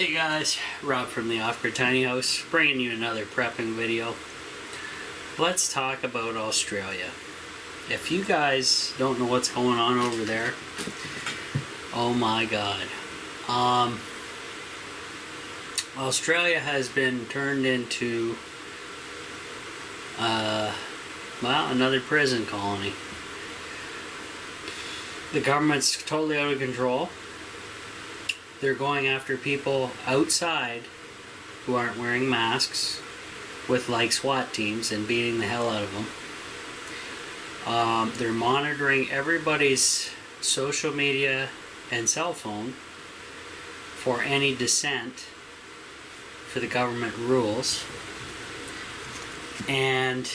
Hey guys, Rob from the Off-Grid Tiny House, bringing you another prepping video. Let's talk about Australia. If you guys don't know what's going on over there, oh my god. Australia has been turned into, another prison colony. The government's totally out of control. They're going after people outside who aren't wearing masks with like SWAT teams and beating the hell out of them. They're monitoring everybody's social media and cell phone for any dissent for the government rules. And,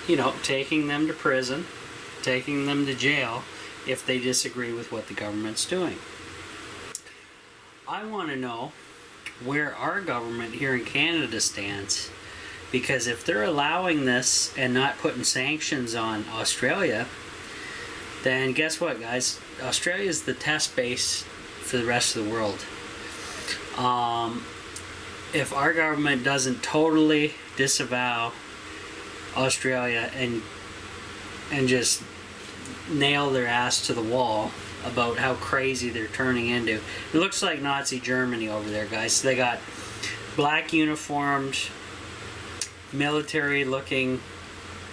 you know, taking them to prison, taking them to jail if they disagree with what the government's doing. I want to know where our government here in Canada stands, because if they're allowing this and not putting sanctions on Australia, then guess what, guys? Australia is the test base for the rest of the world. If our government doesn't totally disavow Australia and just nail their ass to the wall about how crazy they're turning into. It looks like Nazi Germany over there, guys. They got black uniformed, military looking,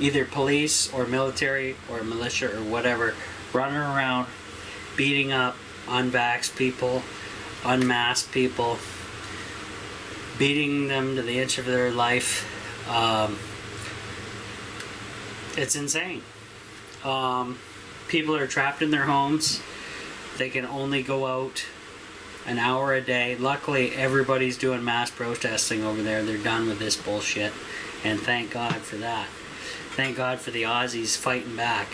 either police or military or militia or whatever, running around beating up unvaxxed people, unmasked people, beating them to the inch of their life. It's insane. People are trapped in their homes. They can only go out an hour a day. Luckily, everybody's doing mass protesting over there. They're done with this bullshit. And thank God for that. Thank God for the Aussies fighting back.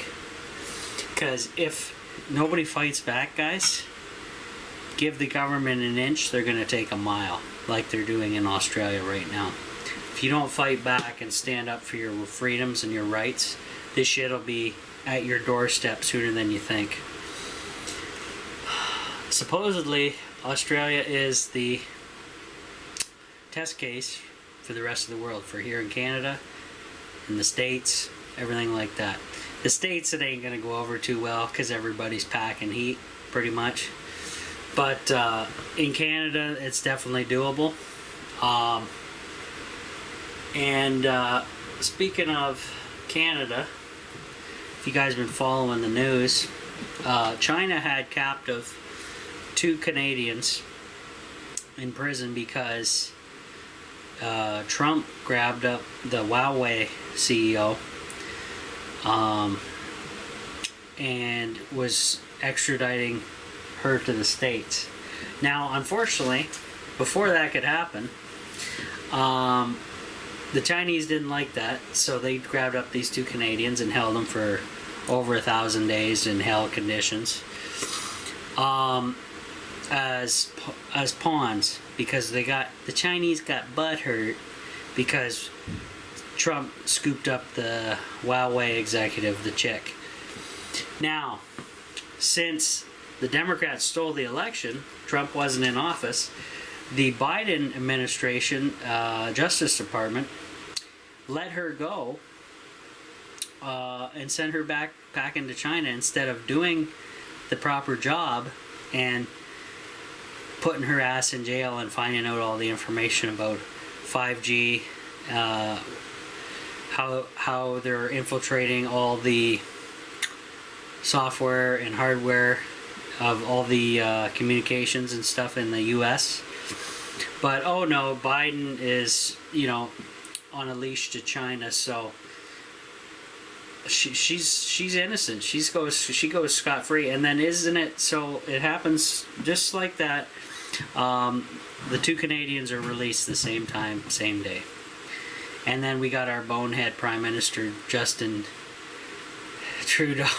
Because if nobody fights back, guys, give the government an inch, they're going to take a mile. Like they're doing in Australia right now. If you don't fight back and stand up for your freedoms and your rights, this shit will be at your doorstep sooner than you think. Supposedly, Australia is the test case for the rest of the world, for here in Canada, in the States, everything like that. The States, it ain't going to go over too well because everybody's packing heat, pretty much. But in Canada, it's definitely doable. Speaking of Canada, if you guys have been following the news, China had captive 2 Canadians in prison because Trump grabbed up the Huawei CEO and was extraditing her to the States. Now, unfortunately, before that could happen, the Chinese didn't like that, so they grabbed up these 2 Canadians and held them for over 1,000 days in hell conditions as pawns, because the Chinese got butthurt because Trump scooped up the Huawei executive, the chick. Now, since the Democrats stole the election, Trump wasn't in office, the Biden administration, Justice Department, let her go and sent her back into China instead of doing the proper job and putting her ass in jail and finding out all the information about 5G, how they're infiltrating all the software and hardware of all the communications and stuff in the U.S. But oh no, Biden is, you know, on a leash to China, so she's innocent. She goes scot-free. And then isn't it so it happens just like that? The 2 Canadians are released the same time, same day. And then we got our bonehead Prime Minister Justin Trudeau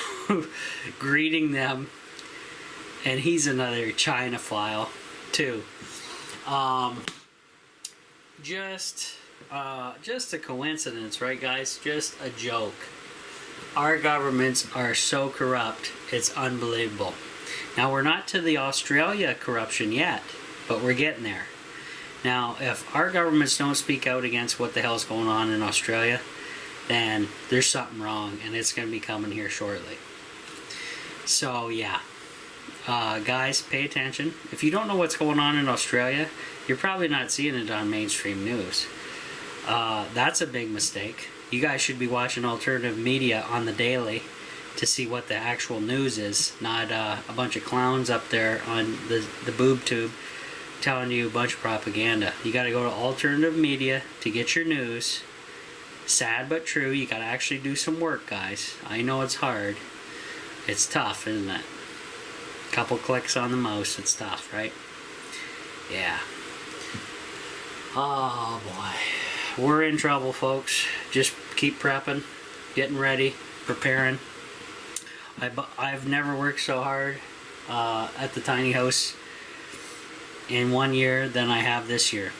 greeting them, and he's another China-phile too. Just a coincidence, right, guys? Just a joke. Our governments are so corrupt, it's unbelievable. Now, we're not to the Australia corruption yet, but we're getting there. Now, if our governments don't speak out against what the hell's going on in Australia, then there's something wrong, and it's going to be coming here shortly. So, yeah. Guys, pay attention. If you don't know what's going on in Australia, you're probably not seeing it on mainstream news. That's a big mistake. You guys should be watching alternative media on the daily to see what the actual news is, not a bunch of clowns up there on the boob tube telling you a bunch of propaganda. You got to go to alternative media to get your news. Sad but true. You got to actually do some work, guys. I know it's hard. It's tough, isn't it? Couple clicks on the mouse, it's tough, right? Yeah. Oh boy. We're in trouble, folks. Just keep prepping, getting ready, preparing. I've never worked so hard at the tiny house in 1 year than I have this year.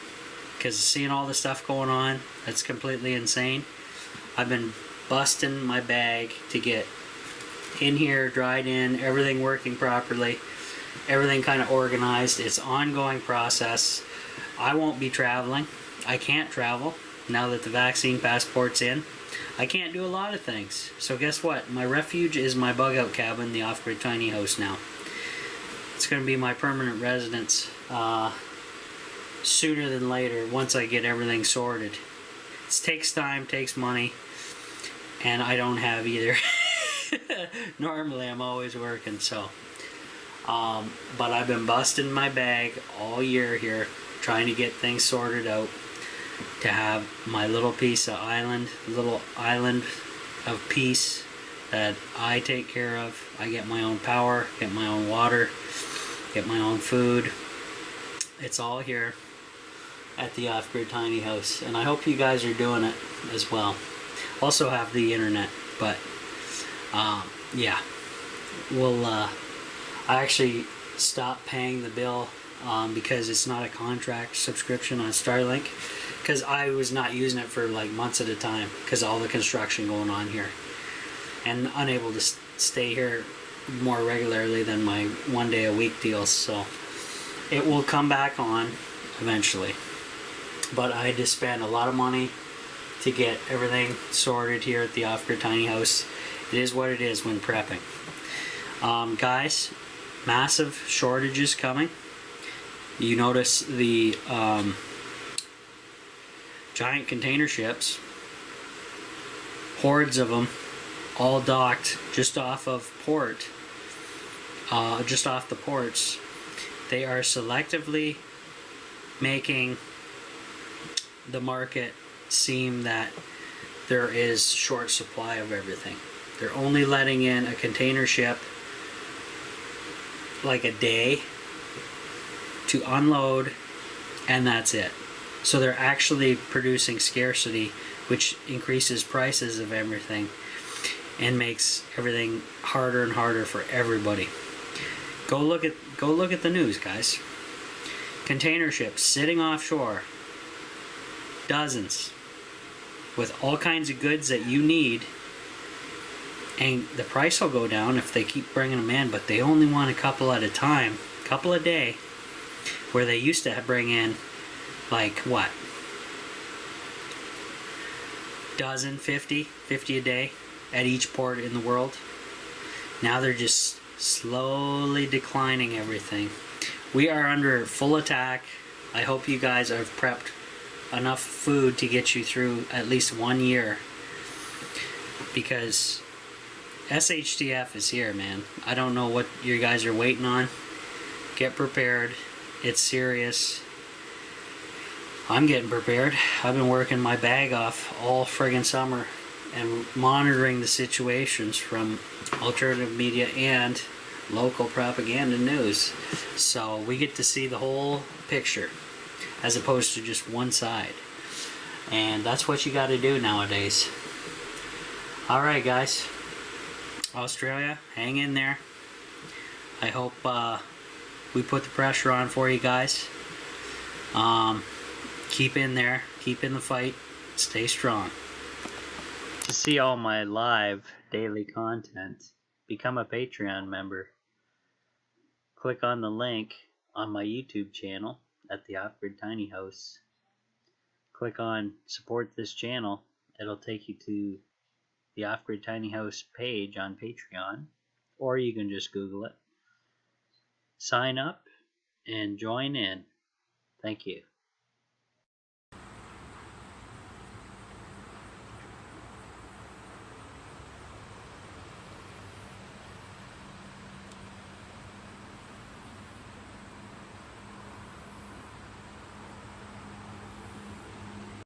Because seeing all the stuff going on, that's completely insane. I've been busting my bag to get in here, dried in, everything working properly, everything kind of organized. It's an ongoing process. I won't be traveling. I can't travel now that the vaccine passport's in. I can't do a lot of things. So guess what? My refuge is my bug out cabin, the off-grid tiny house now. It's going to be my permanent residence sooner than later once I get everything sorted. It takes time, takes money, and I don't have either. Normally I'm always working, so but I've been busting my bag all year here trying to get things sorted out to have my little piece of little island of peace that I take care of. I get my own power, get my own water, get my own food. It's all here at the off-grid tiny house, and I hope you guys are doing it as well. Also have the internet, but yeah, we'll I actually stopped paying the bill because it's not a contract subscription on Starlink, because I was not using it for like months at a time because all the construction going on here, and unable to stay here more regularly than my 1 day a week deals. So it will come back on eventually, but I had to spend a lot of money to get everything sorted here at the off-grid tiny house. It is what it is when prepping. Guys, massive shortages coming. You notice the giant container ships, hordes of them, all docked just off of port, just off the ports. They are selectively making the market seem that there is short supply of everything. They're only letting in a container ship like a day to unload, and that's it. So they're actually producing scarcity, which increases prices of everything and makes everything harder and harder for everybody. Go look at the news, guys. Container ships sitting offshore, dozens, with all kinds of goods that you need, and the price will go down if they keep bringing them in, but they only want a couple at a time, couple a day, where they used to bring in like what, dozen, 50 a day at each port in the world. Now they're just slowly declining everything. We are under full attack. I hope you guys have prepped enough food to get you through at least 1 year, because SHTF is here, man. I don't know what you guys are waiting on. Get prepared. It's serious. I'm getting prepared. I've been working my bag off all friggin' summer and monitoring the situations from alternative media and local propaganda news. So we get to see the whole picture as opposed to just one side. And that's what you got to do nowadays. Alright, guys. Australia, hang in there. I hope we put the pressure on for you guys. Keep in there, keep in the fight, stay strong. To see all my live daily content, become a Patreon member. Click on the link on my YouTube channel at the Off-Grid Tiny House. Click on support this channel. It'll take you to the Off-Grid Tiny House page on Patreon, or you can just Google it. Sign up and join in. Thank you.